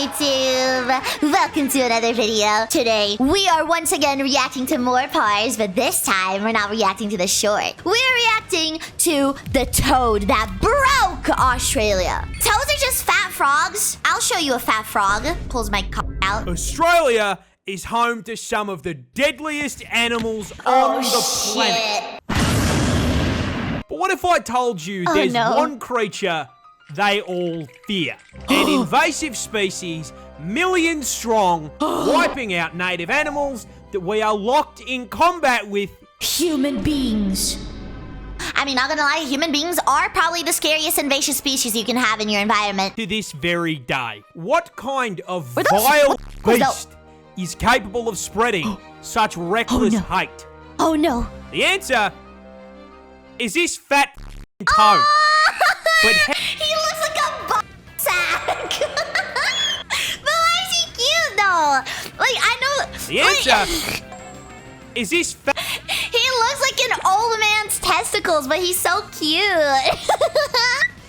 YouTube! Welcome to another video. Today, we are once again reacting to MoreParz, but this time, we're not reacting to the short. We're reacting to the toad that broke Australia. Toads are just fat frogs. I'll show you a fat frog. Pulls my cock out. Australia is home to some of the deadliest animals on the planet. But what if I told you there's one creature they all fear? An invasive species, millions strong, wiping out native animals that we are locked in combat with. Human beings. I mean, not gonna lie, human beings are probably the scariest invasive species you can have in your environment. To this very day, what kind of vile beast is capable of spreading such reckless hate? Oh no. The answer is this fat toad. But he looks like a butt sack. But why is he cute though? Like, I know. The answer is this fat. He looks like an old man's testicles, but he's so cute.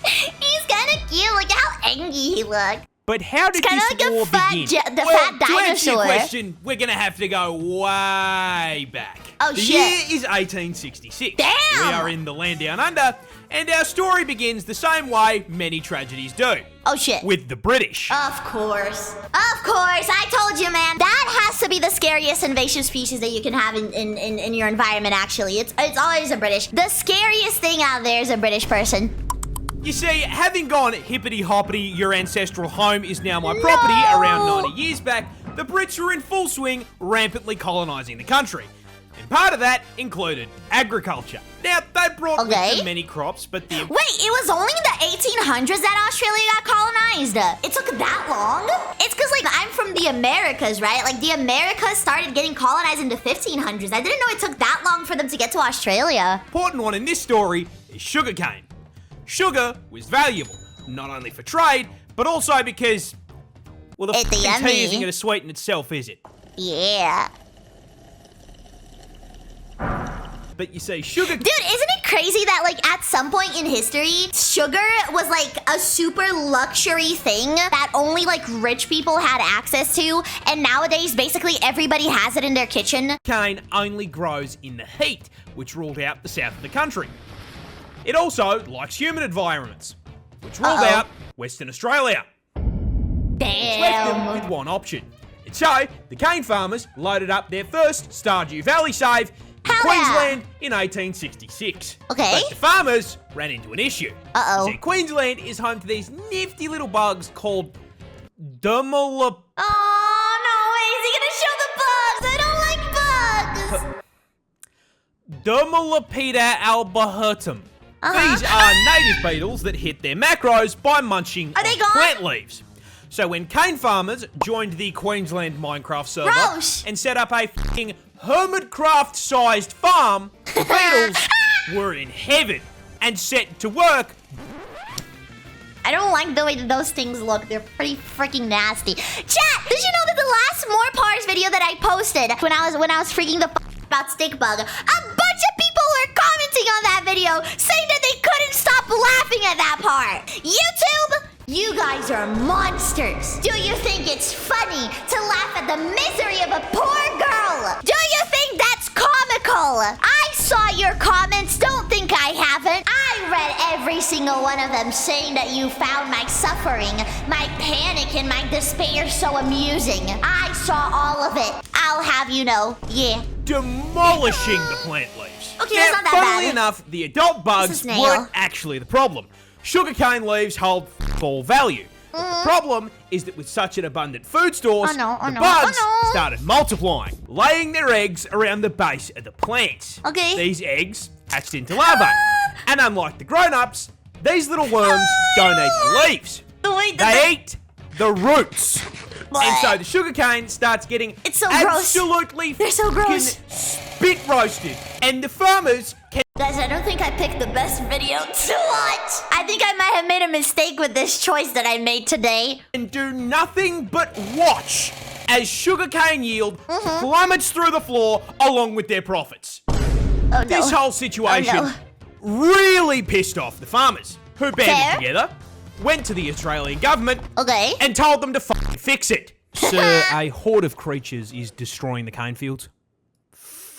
He's kind of cute. Look how angry he looks. But how did this like war begin? fat To dinosaur. answer your question, we're gonna have to go way back. Oh, the shit. year is 1866. Damn! We are in the land down under, and our story begins the same way many tragedies do. Oh shit. With the British. Of course. Of course. I told you, man. That has to be the scariest invasive species that you can have in your environment, actually. It's always a British. The scariest thing out there is a British person. You see, having gone hippity-hoppity, your ancestral home is now my property around 90 years back, the Brits were in full swing, rampantly colonising the country. And part of that included agriculture. Now, they brought with them many crops, but the... Wait, it was only in the 1800s that Australia got colonized? It took that long? It's because, like, I'm from the Americas, right? Like, the Americas started getting colonized in the 1500s. I didn't know it took that long for them to get to Australia. Important one in this story is sugarcane. Sugar was valuable, not only for trade, but also because, well, the tea isn't going to sweeten itself, is it? Yeah. But you see, sugar... Dude, isn't it crazy that, like, at some point in history, sugar was, like, a super luxury thing that only, like, rich people had access to, and nowadays, basically, everybody has it in their kitchen? Cane only grows in the heat, which ruled out the south of the country. It also likes humid environments, which ruled out Western Australia. Damn. Which left them with one option. And so, the cane farmers loaded up their first Stardew Valley save in Queensland in 1866. Okay. But the farmers ran into an issue. See, Queensland is home to these nifty little bugs called Dermalop... Oh, no, is he gonna show the bugs? I don't like bugs. Dermalopida albahertum. These are native beetles that hit their macros by munching on plant leaves. So when cane farmers joined the Queensland Minecraft server and set up a f***ing Hermitcraft-sized farm, the beetles were in heaven and set to work. I don't like the way that those things look. They're pretty freaking nasty. Chat, did you know that the last MoreParz video that I posted when I was freaking the f about stick bug, a bunch of people were commenting on that video saying that they couldn't stop laughing at that part. YouTube, you guys are monsters. Do you think it's funny to laugh at the misery of a poor girl? Do you think that's comical? I saw your comments. Don't think I haven't. I read every single one of them saying that you found my suffering, my panic, and my despair so amusing. I saw all of it. I'll have you know. Yeah. Demolishing the plant leaves. Okay, that's not that bad. Funnily enough, the adult bugs weren't actually the problem. Sugarcane leaves hold all value. But the problem is that with such an abundant food source, the bugs started multiplying, laying their eggs around the base of the plants. These eggs hatched into larvae. And unlike the grown-ups, these little worms don't eat the leaves. They eat the roots. And so the sugarcane starts getting absolutely spit roasted. And the farmers can... Guys, I don't think I picked the best video to watch. I think I might have made a mistake with this choice that I made today. And do nothing but watch as sugarcane yield plummets through the floor along with their profits. Oh no. This whole situation really pissed off the farmers, who banded together went to the Australian government and told them to fix it. Sir, a horde of creatures is destroying the cane fields.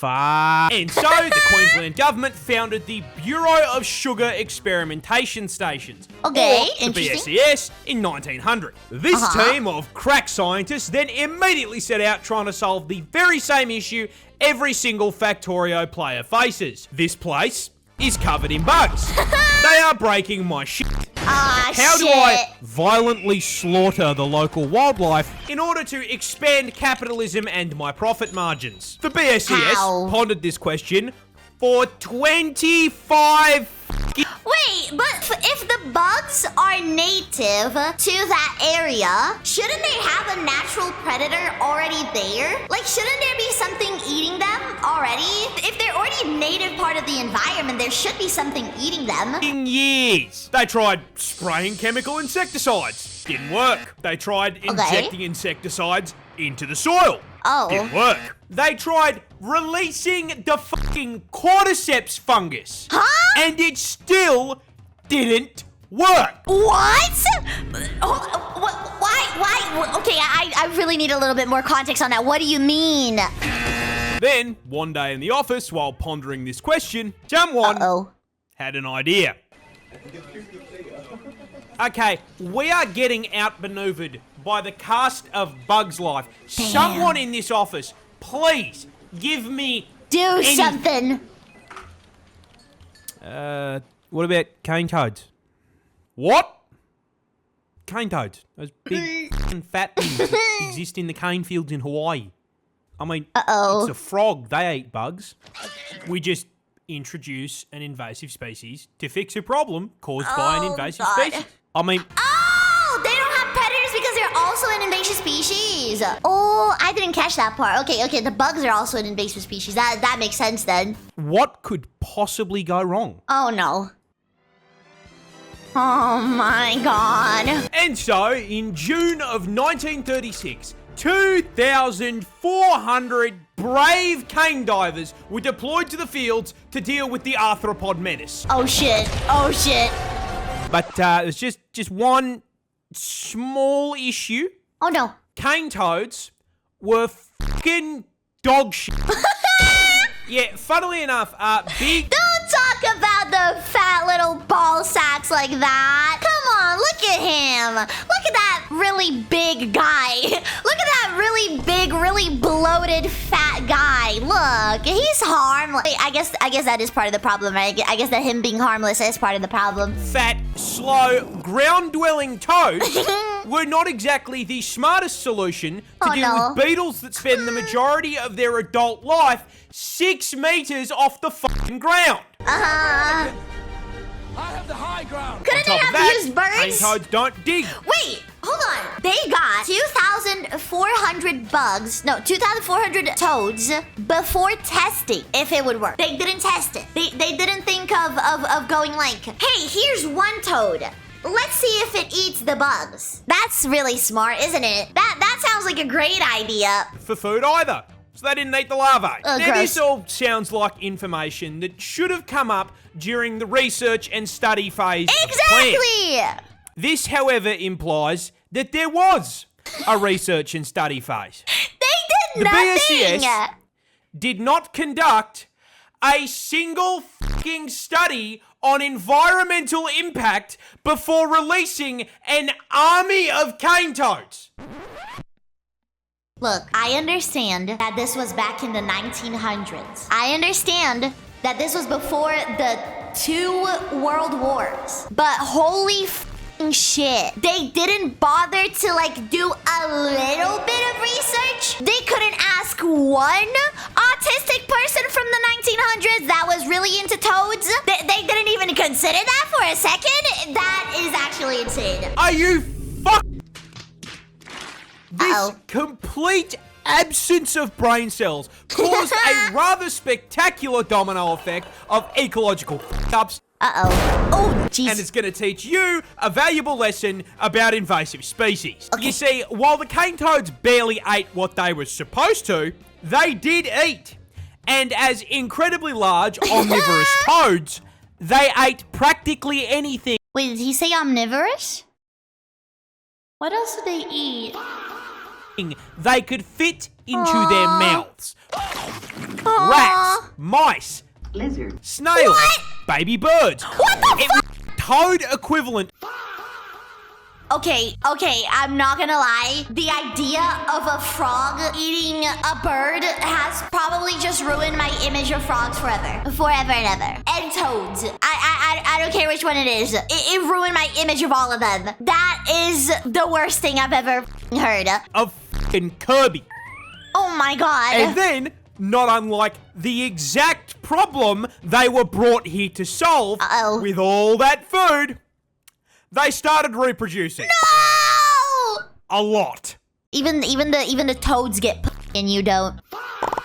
And so the Queensland government founded the Bureau of Sugar Experimentation Stations, or the BSES, in 1900. This team of crack scientists then immediately set out trying to solve the very same issue every single Factorio player faces. This place is covered in bugs. They are breaking my shit. How do I violently slaughter the local wildlife in order to expand capitalism and my profit margins? The BSES pondered this question for 25 Wait, but if the bugs are native to that area, shouldn't they have a natural predator already there? Like, shouldn't there be something eating them already? If they're already a native part of the environment, there should be something eating them. In years, they tried spraying chemical insecticides. Didn't work. They tried injecting insecticides into the soil. Didn't work. They tried releasing the fucking cordyceps fungus. And it still didn't work. What? Why? Okay, I really need a little bit more context on that. What do you mean? Then, one day in the office, while pondering this question, someone had an idea. Okay, we are getting outmaneuvered by the cast of Bugs Life. Damn. Someone in this office, please give me something. What about cane toads? What? Cane toads. Those big fat things that exist in the cane fields in Hawaii. I mean, it's a frog. They eat bugs. We just introduce an invasive species to fix a problem caused by an invasive species. I mean... Oh, they don't have predators because they're also an invasive species. Oh, I didn't catch that part. Okay, the bugs are also an invasive species. That makes sense then. What could possibly go wrong? Oh, no. Oh, my God. And so, in June of 1936, 2,400 brave cane divers were deployed to the fields to deal with the arthropod menace. Oh, shit. But there's just one small issue. Oh, no. Cane toads were fucking dog shit. Yeah, funnily enough, big... Don't talk about the fat little ball sacks like that. Come on, look at him. Look at that really big guy. Look at that really big, really bloated fat guy. Look, he's harmless. I guess that is part of the problem, right? I guess that him being harmless is part of the problem. Fat, slow, ground-dwelling toads were not exactly the smartest solution to deal with beetles that spend the majority of their adult life 6 meters off the fucking ground. I have the high ground. Couldn't they have used birds? Cane toads don't dig. Wait, hold on. They got 2,400 bugs, no, 2,400 toads before testing if it would work. They didn't test it. They didn't think of going like, hey, here's one toad. Let's see if it eats the bugs. That's really smart, isn't it? That sounds like a great idea. For food either. So they didn't eat the larvae. Now, gross. this all sounds like information that should have come up during the research and study phase of the plan. This, however, implies that there was a research and study phase. They did nothing. The BSES did not conduct a single fucking study on environmental impact before releasing an army of cane toads. Look, I understand that this was back in the 1900s. I understand that this was before the 2 world wars. But holy f***ing shit. They didn't bother to, like, do a little bit of research? They couldn't ask one autistic person from the 1900s that was really into toads? They didn't even consider that for a second? That is actually insane. Are you This complete absence of brain cells caused a rather spectacular domino effect of ecological f***ups. Oh, jeez. And it's going to teach you a valuable lesson about invasive species. You see, while the cane toads barely ate what they were supposed to, they did eat. And as incredibly large omnivorous toads, they ate practically anything. Wait, did he say omnivorous? What else do they eat? They could fit into their mouths. Rats, mice, Lizard, snails, baby birds. What the fuck? Toad equivalent. Okay, I'm not gonna lie. The idea of a frog eating a bird has probably just ruined my image of frogs forever. Forever and ever. And toads. I don't care which one it is. It ruined my image of all of them. That is the worst thing I've ever heard. Of f***ing Kirby. Oh my god. And then, not unlike the exact problem they were brought here to solve, with all that food, they started reproducing. No! A lot. Even the toads get and you don't.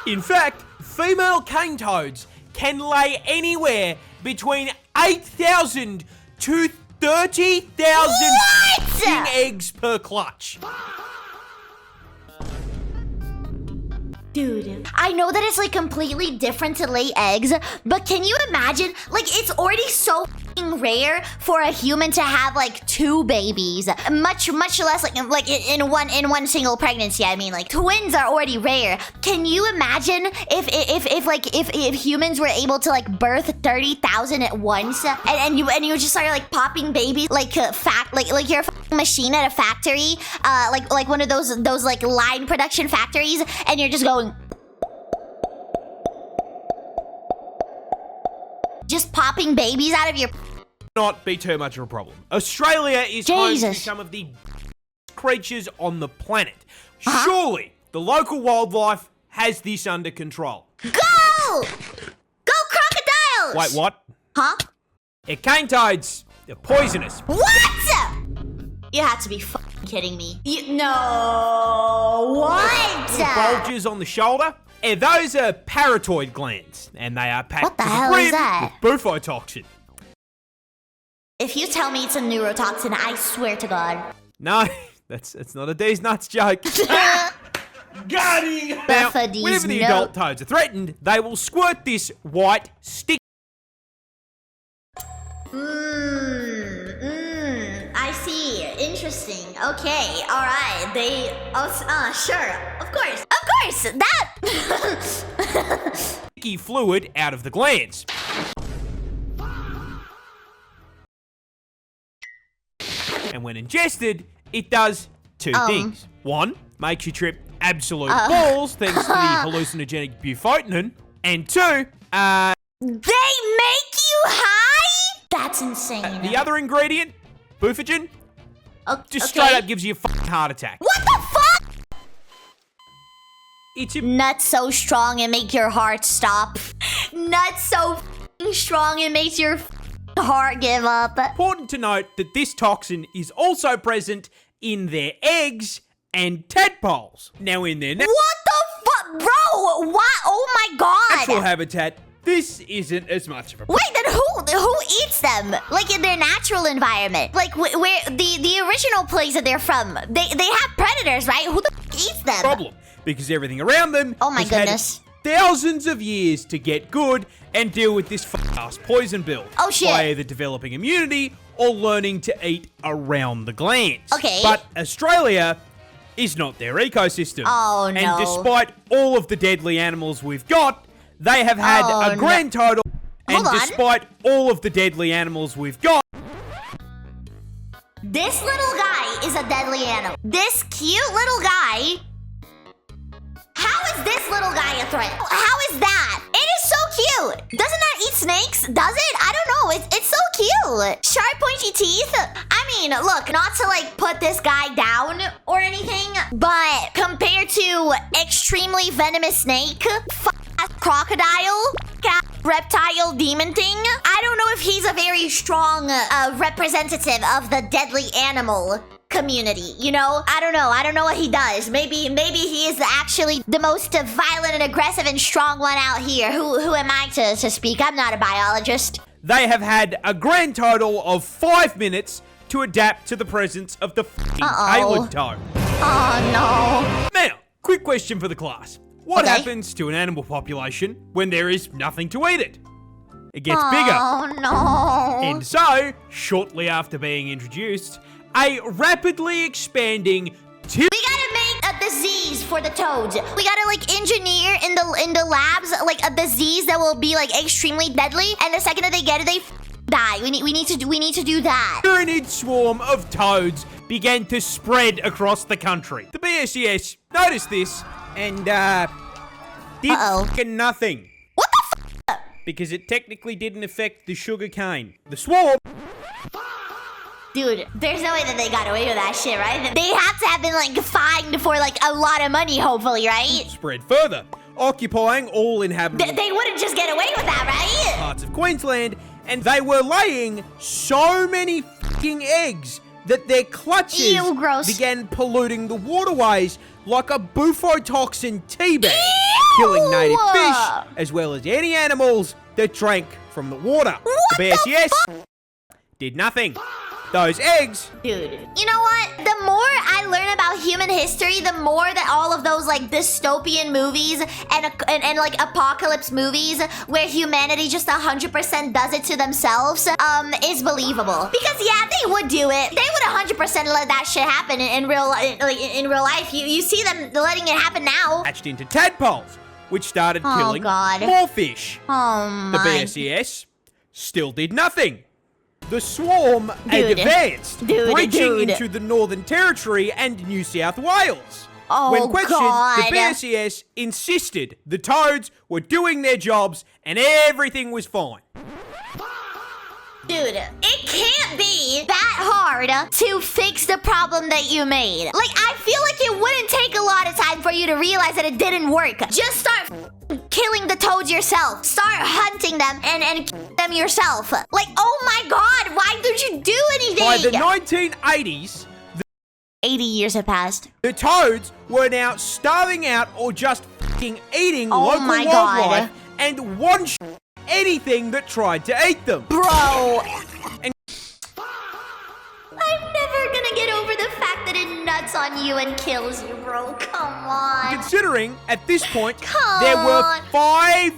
In fact, female cane toads can lay anywhere between 8,000 to 30,000 eggs per clutch. Dude, I know that it's like completely different to lay eggs, but can you imagine? Like, it's already so f***ing rare for a human to have like 2 babies. Much less like in one single pregnancy. I mean, like twins are already rare. Can you imagine if humans were able to like birth 30,000 at once, and you just started like popping babies like you're a f***ing machine at a factory, like one of those like line production factories, and you're just going. Just popping babies out of your... Not be too much of a problem. Australia is home to some of the creatures on the planet. Surely, the local wildlife has this under control. Go! Go crocodiles! Wait, what? Huh? They're cane toads. They're poisonous. What? You have to be f***ing kidding me. No. What? Bulges on the shoulder. Those are parotid glands, and they are packed What the to hell the is brim that? with bufotoxin. If you tell me it's a neurotoxin, I swear to God. No, it's not a D's nuts joke. Got him! Now, whenever the adult toads are threatened, they will squirt this white stick. I see. Interesting. Okay. All right. They. Sure. Of course. That. Sticky fluid out of the glands. And when ingested, it does 2 things. 1, makes you trip absolute balls thanks to the hallucinogenic bufotenin. And 2, they make you high? That's insane. The other ingredient, bufogen, just straight up gives you a fucking heart attack. What the fuck? It's nuts so strong it make your heart stop. Nuts so strong it makes your heart give up. Important to note that this toxin is also present in their eggs and tadpoles. Now in their what the fuck, bro? What? Oh my god! natural habitat, this isn't as much of a Wait, then who eats them? Like in their natural environment? Like where the original place that they're from? They have predators, right? Who the fuck eats them? problem because everything around them has had thousands of years to get good and deal with this ass poison bill. Oh shit! By either developing immunity or learning to eat around the glands. Okay. But Australia is not their ecosystem. Oh no! And despite all of the deadly animals we've got, they have had a grand total. And despite all of the deadly animals we've got, this little guy is a deadly animal. This cute little guy. How is this little guy a threat? How is that? It is so cute. Doesn't that eat snakes? Does it? I don't know. It's so cute. Sharp, pointy teeth. I mean, look, not to like put this guy down or anything, but compared to extremely venomous snake, crocodile, reptile demon thing, I don't know if he's a very strong representative of the deadly animal community, you know? I don't know what he does. Maybe he is actually the most violent and aggressive and strong one out here. Who am I to speak? I'm not a biologist. They have had a grand total of 5 minutes to adapt to the presence of the tailored toad. Oh no. Now, quick question for the class. What happens to an animal population when there is nothing to eat it? It gets bigger. Oh no. And so, shortly after being introduced, a rapidly expanding We gotta make a disease for the toads. We gotta like engineer in the labs like a disease that will be like extremely deadly, and the second that they get it, they die. We need to do that. A tyrannid swarm of toads began to spread across the country. The BSES noticed this and did fucking nothing. What the f? Because it technically didn't affect the sugarcane. The swarm. Dude, there's no way that they got away with that shit, right? They have to have been like fined for like a lot of money, hopefully, right? Spread further, occupying all inhabitable They wouldn't just get away with that, right? parts of Queensland, and they were laying so many fucking eggs that their clutches Ew, gross. began polluting the waterways like a bufotoxin teabag, killing native fish as well as any animals that drank from the water. What the BSES did nothing. Those eggs. Dude, you know what? The more I learn about human history, the more that all of those like dystopian movies and like apocalypse movies where humanity just 100% does it to themselves is believable. Because yeah, they would do it. They would 100% let that shit happen in real life. You see them letting it happen now. Hatched into tadpoles, which started killing more fish. Oh The my. BSES still did nothing. The swarm advanced, breaching into the Northern Territory and New South Wales. Oh, when questioned, God. the BSES insisted the toads were doing their jobs and everything was fine. Dude, it can't be that hard to fix the problem that you made. Like, I feel like it wouldn't take a lot of time for you to realize that it didn't work. Just start killing the toads yourself. Start hunting them and kill them yourself. Like, oh my god, why did you do anything? By the 1980s, 80 years have passed. the toads were now starving out or just fucking eating Oh local my wildlife God. and one anything that tried to eat them. Bro. And I'm never gonna get over the fact that it nuts on you and kills you, bro. Come on. considering at this point Come there were on. 5.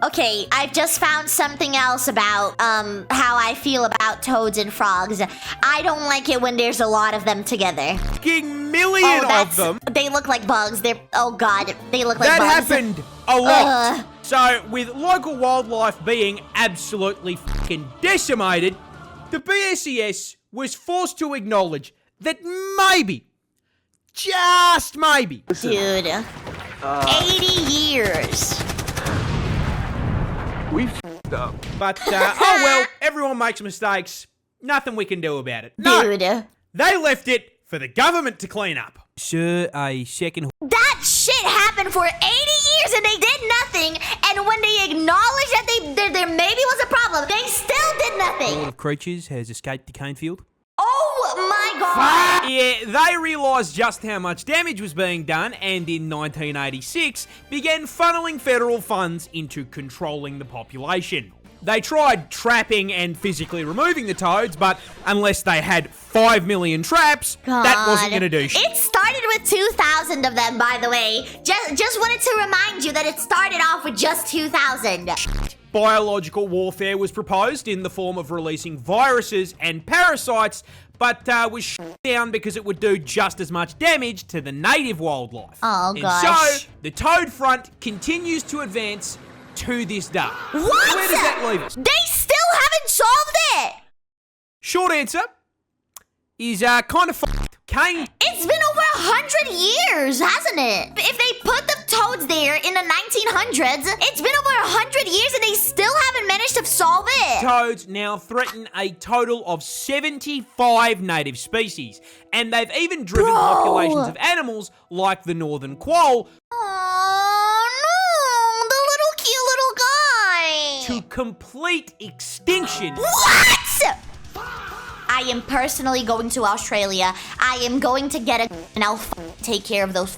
Okay, I've just found something else about how I feel about toads and frogs. I don't like it when there's a lot of them together. Million of them. They look like bugs. They're god, they look like That bugs. happened a lot. Ugh. So, with local wildlife being absolutely fucking decimated, the BSES was forced to acknowledge that maybe, just maybe, Dude. 80 years. We f***ed up. but oh well, everyone makes mistakes. Nothing we can do about it. No, Dude. they left it for the government to clean up. Sir, a second. That shit happened for 80 years and they did nothing. And when they acknowledged that there maybe was a problem, they still did nothing. Of creatures has escaped the cane field. Oh my god. Yeah, they realised just how much damage was being done and in 1986 began funneling federal funds into controlling the population. They tried trapping and physically removing the toads, but unless they had 5 million traps, that wasn't going to do shit. It started with 2,000 of them, by the way. Just wanted to remind you that it started off with just 2,000. Biological warfare was proposed in the form of releasing viruses and parasites, but was shut down because it would do just as much damage to the native wildlife. Oh, and gosh. so, the toad front continues to advance to this day. What? Where does that leave us? They still haven't solved it. Short answer is kind of fucked. Cane. It's been over 100 years, hasn't it? If they put the toads there in the 1900s, it's been over 100 years and they still haven't managed to solve it. Toads now threaten a total of 75 native species, and they've even driven populations of animals like the northern quoll Oh no, the little cute little guy. to complete extinction. What? I am personally going to Australia. I am going to get a and I'll take care of those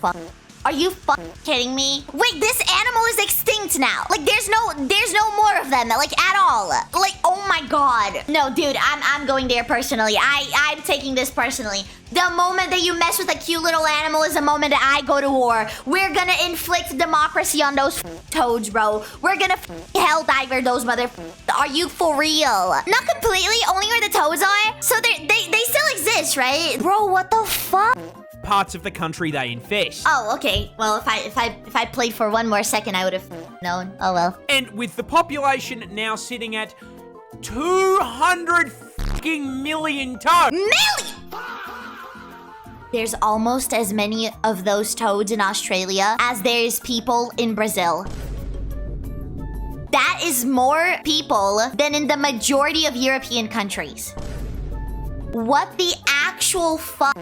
Are you fucking kidding me? Wait, this animal is extinct now. Like, there's no more of them, like, at all. Like, oh my god. No, dude, I'm going there personally. I'm taking this personally. The moment that you mess with a cute little animal is the moment that I go to war. We're gonna inflict democracy on those toads, bro. We're gonna helldiver those mother. Are you for real? Not completely, only where the toads are. So they still exist, right? Bro, what the fuck? Parts of the country they infest. Oh, okay. Well, if I played for one more second, I would have known. Oh well. And with the population now sitting at 200 fucking million toads. There's almost as many of those toads in Australia as there is people in Brazil. That is more people than in the majority of European countries. What the actual fuck?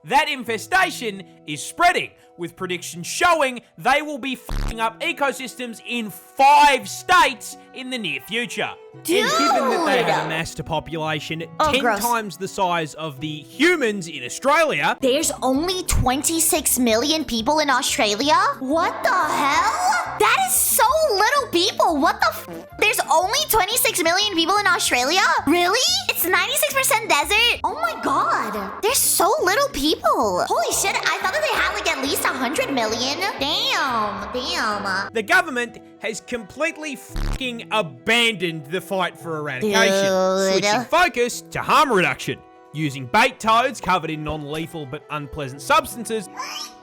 That infestation is spreading, with predictions showing they will be fucking up ecosystems in 5 states in the near future. Dude! And given that they have amassed a population 10 gross. times the size of the humans in Australia... There's only 26 million people in Australia? What the hell? That is so little people. What the f? There's only 26 million people in Australia? Really? It's 96% desert? Oh my god. There's so little people. Holy shit, I thought that they had like at least 100 million. Damn. The government has completely fucking abandoned the fight for eradication, switching focus to harm reduction, using bait toads covered in non-lethal but unpleasant substances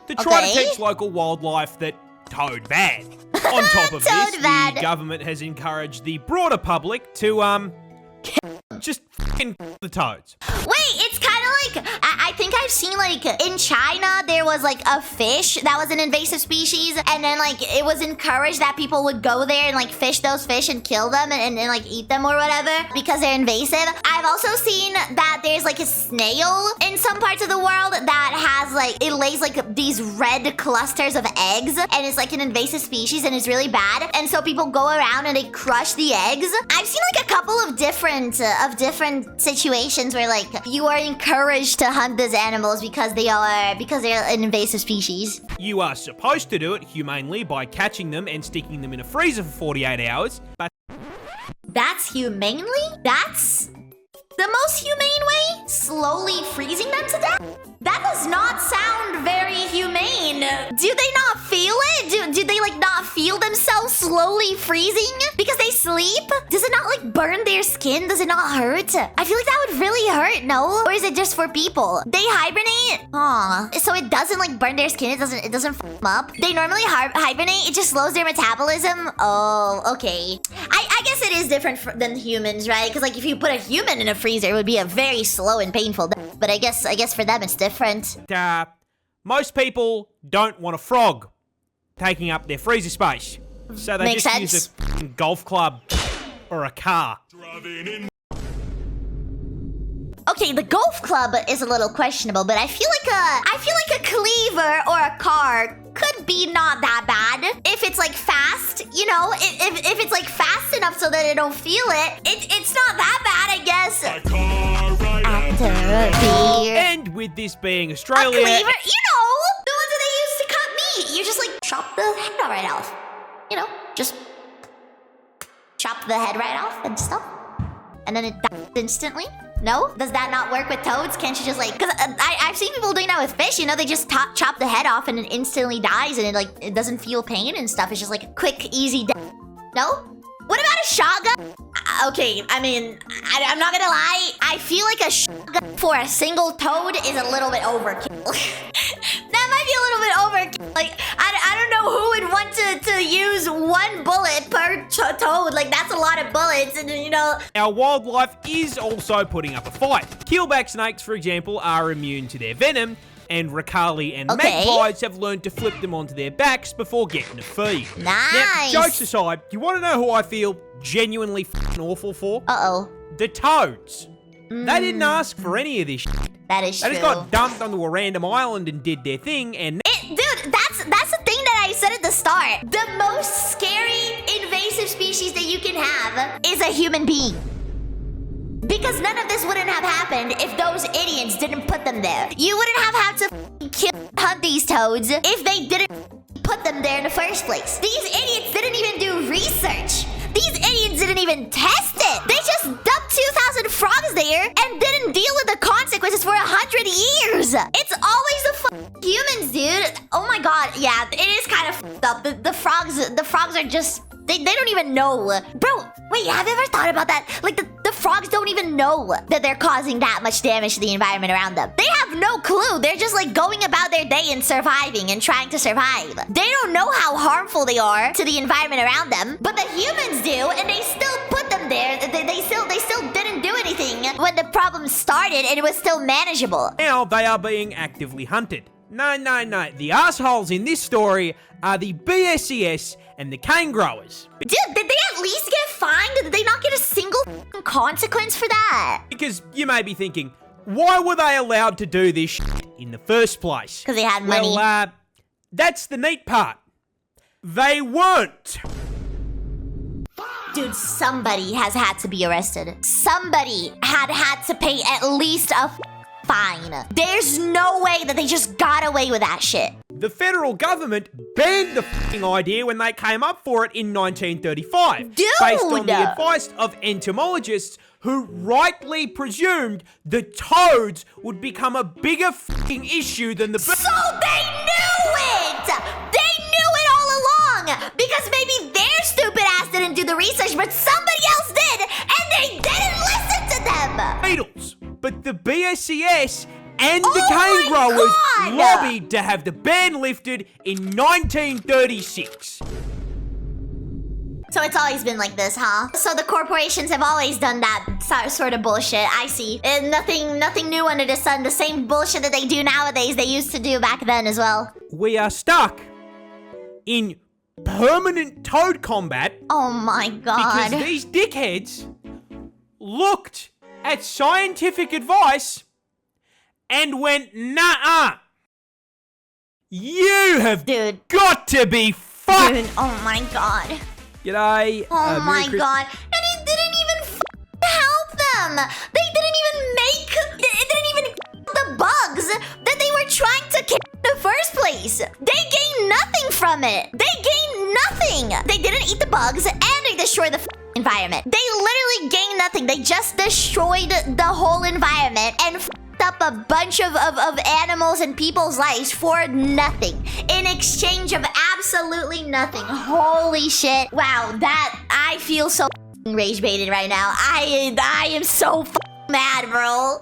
to try to teach local wildlife that toad bad. On top of this, the government has encouraged the broader public to, just fucking the toads. Wait, it's kind of like, I think I've seen like in China, there was like a fish that was an invasive species. And then like it was encouraged that people would go there and like fish those fish and kill them and like eat them or whatever because they're invasive. I've also seen that there's like a snail in some parts of the world that has like, it lays like these red clusters of eggs and it's like an invasive species and it's really bad. And so people go around and they crush the eggs. I've seen like a couple of different situations where like you are encouraged to hunt these animals because they're an invasive species. You are supposed to do it humanely by catching them and sticking them in a freezer for 48 hours, but that's humanely? That's the most humane way? Slowly freezing them to death? That does not sound very humane. Do they not feel it? Do they like not feel themselves slowly freezing because they sleep? Does it not like burn their skin? Does it not hurt? I feel like that would really hurt, no? Or is it just for people? They hibernate? Aw. So it doesn't like burn their skin? It doesn't f them up? They normally hibernate? It just slows their metabolism? Oh, okay. I guess it is different than humans, right? Because like if you put a human in a freezer, it would be a very slow and painful death. But I guess for them it's different. Most people don't want a frog taking up their freezer space. So they just use a golf club or a car. Okay, the golf club is a little questionable, but I feel like a cleaver or a car could be not that bad if it's like fast, you know, if it's like fast enough so that I don't feel it, it's not that bad, I guess. And with this being Australia, a cleaver, you know, the ones that they use to cut meat. You just like chop the head right off, you know, just chop the head right off and stuff, and then it dies instantly. No? Does that not work with toads? Can't you just like... Because I've seen people doing that with fish, you know? They just chop the head off and it instantly dies and it doesn't feel pain and stuff. It's just like a quick, easy death. No? What about a shotgun? Okay, I mean, I'm not gonna lie. I feel like a shotgun for a single toad is a little bit overkill. That might be a little bit overkill. Like, I don't know who would want to use one bullet per toad. Like, that's a lot of bullets, and you know... Our wildlife is also putting up a fight. Keelback snakes, for example, are immune to their venom, and Rakali and magpies have learned to flip them onto their backs before getting a feed. Nice! Now, jokes aside, you want to know who I feel genuinely f***ing awful for? Uh-oh. The toads. They didn't ask for any of this shit. That is true. They just got dumped onto a random island and did their thing, and... Dude, that's the thing that I said at the start. The most scary invasive species that you can have is a human being. Because none of this wouldn't have happened if those idiots didn't put them there. You wouldn't have had to hunt these toads if they didn't put them there in the first place. These idiots didn't even do research. These idiots didn't even test it. They just dumped 2,000 frogs there and didn't deal with the consequences for 100 years. It's always the humans, dude. Oh my god, yeah, it is kind of fucked up. The frogs are just... They don't even know. Bro, wait, have you ever thought about that? Like, the frogs don't even know that they're causing that much damage to the environment around them. They have no clue. They're just, like, going about their day and surviving and trying to survive. They don't know how harmful they are to the environment around them, but the humans do, and they still put them there. They still didn't do anything when the problem started, and it was still manageable. Now they are being actively hunted. No. The assholes in this story are the BSES and the cane growers. Dude, did they at least get fined? Did they not get a single consequence for that? Because you may be thinking, why were they allowed to do this shit in the first place? Because they had money. Well, that's the neat part. They weren't. Dude, somebody has had to be arrested. Somebody had to pay at least a fine. There's no way that they just got away with that shit. The federal government banned the f***ing idea when they came up for it in 1935. Dude! Based on the advice of entomologists who rightly presumed the toads would become a bigger f***ing issue than the... So they knew it! They knew it all along! Because maybe their stupid ass didn't do the research, but somebody else did, and they didn't listen to them! Beetles. But the BSES and the cane growers lobbied to have the ban lifted in 1936. So it's always been like this, huh? So the corporations have always done that sort of bullshit. I see. And nothing new under the sun. The same bullshit that they do nowadays, they used to do back then as well. We are stuck in permanent toad combat. Oh my god. Because these dickheads looked at scientific advice and went, nah. You have got to be fucked. Dude, oh my god. G'day. Oh my god. And it didn't even help them. They didn't even the bugs that they were trying to kill in the first place. They gained nothing from it. They gained nothing. They didn't eat the bugs and they destroyed the environment. They literally gained nothing. They just destroyed the whole environment and up a bunch of animals and people's lives for nothing in exchange of absolutely nothing. Holy shit. Wow, that I feel so rage baited right now. I am so mad, bro.